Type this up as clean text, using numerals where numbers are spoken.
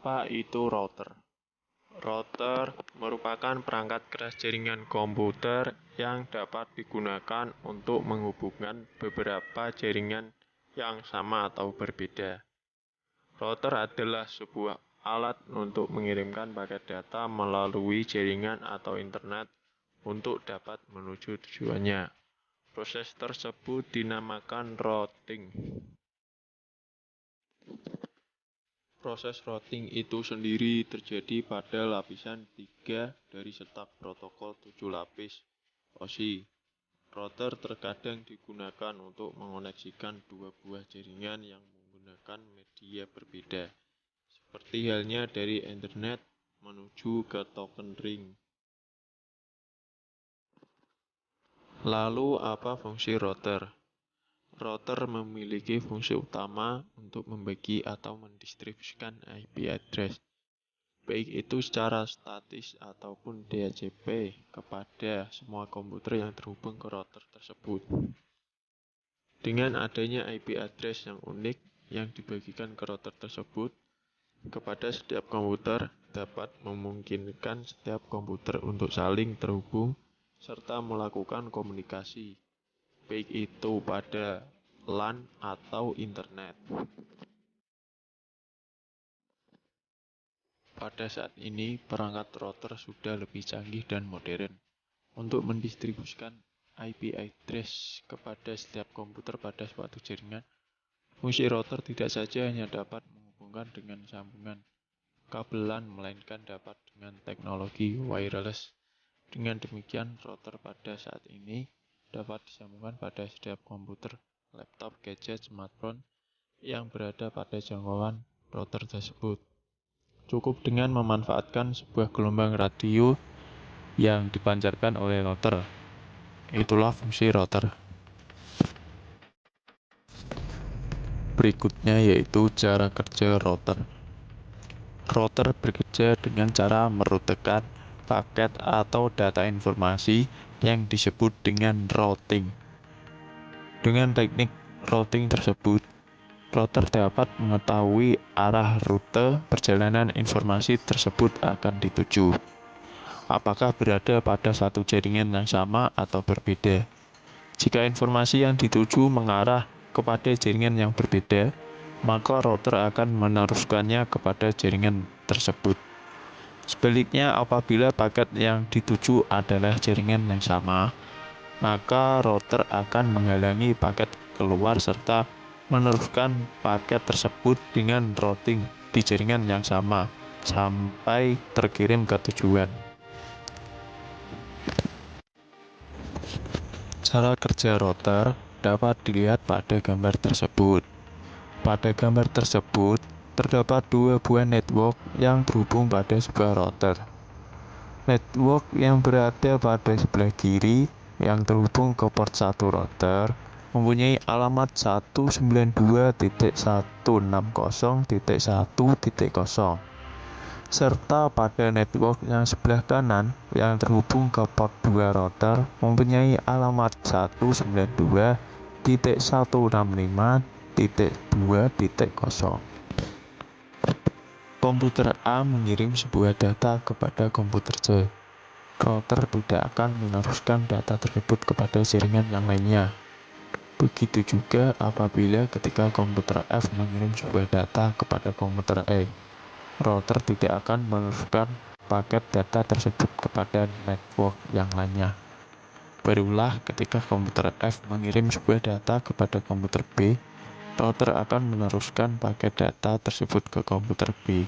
Apa itu router? Router merupakan perangkat keras jaringan komputer yang dapat digunakan untuk menghubungkan beberapa jaringan yang sama atau berbeda. Router adalah sebuah alat untuk mengirimkan paket data melalui jaringan atau internet untuk dapat menuju tujuannya. Proses tersebut dinamakan routing. Proses routing itu sendiri terjadi pada lapisan 3 dari setak protokol 7 lapis OSI. Router terkadang digunakan untuk mengoneksikan dua buah jaringan yang menggunakan media berbeda, seperti halnya dari internet menuju ke token ring. Lalu apa fungsi router? Router memiliki fungsi utama untuk membagi atau mendistribusikan IP address, baik itu secara statis ataupun DHCP, kepada semua komputer yang terhubung ke router tersebut. Dengan adanya IP address yang unik yang dibagikan ke router tersebut kepada setiap komputer, dapat memungkinkan setiap komputer untuk saling terhubung serta melakukan komunikasi, baik itu pada LAN atau internet. Pada saat ini, perangkat router sudah lebih canggih dan modern untuk mendistribusikan IP address kepada setiap komputer pada suatu jaringan. Fungsi router tidak saja hanya dapat menghubungkan dengan sambungan kabel LAN, melainkan dapat dengan teknologi wireless. Dengan demikian, router pada saat ini dapat disambungkan pada setiap komputer, laptop, gadget, smartphone yang berada pada jangkauan router tersebut. Cukup dengan memanfaatkan sebuah gelombang radio yang dipancarkan oleh router. Itulah fungsi router. Berikutnya yaitu cara kerja router. Router bekerja dengan cara merutekan paket atau data informasi yang disebut dengan routing. Dengan teknik routing tersebut, router dapat mengetahui arah rute perjalanan informasi tersebut akan dituju, apakah berada pada satu jaringan yang sama atau berbeda. Jika informasi yang dituju mengarah kepada jaringan yang berbeda, maka router akan meneruskannya kepada jaringan tersebut. Sebaliknya, apabila paket yang dituju adalah jaringan yang sama, maka router akan menghalangi paket keluar serta meneruskan paket tersebut dengan routing di jaringan yang sama sampai terkirim ke tujuan. Cara kerja router dapat dilihat pada gambar tersebut. Pada gambar tersebut, terdapat dua buah network yang terhubung pada sebuah router. Network yang berada pada sebelah kiri yang terhubung ke port 1 router mempunyai alamat 192.160.1.0, serta pada network yang sebelah kanan yang terhubung ke port 2 router mempunyai alamat 192.165.2.0. Komputer A mengirim sebuah data kepada komputer C. Router tidak akan meneruskan data tersebut kepada jaringan yang lainnya. Begitu juga apabila ketika komputer F mengirim sebuah data kepada komputer E. Router tidak akan meneruskan paket data tersebut kepada network yang lainnya. Barulah ketika komputer F mengirim sebuah data kepada komputer B, router akan meneruskan paket data tersebut ke komputer B.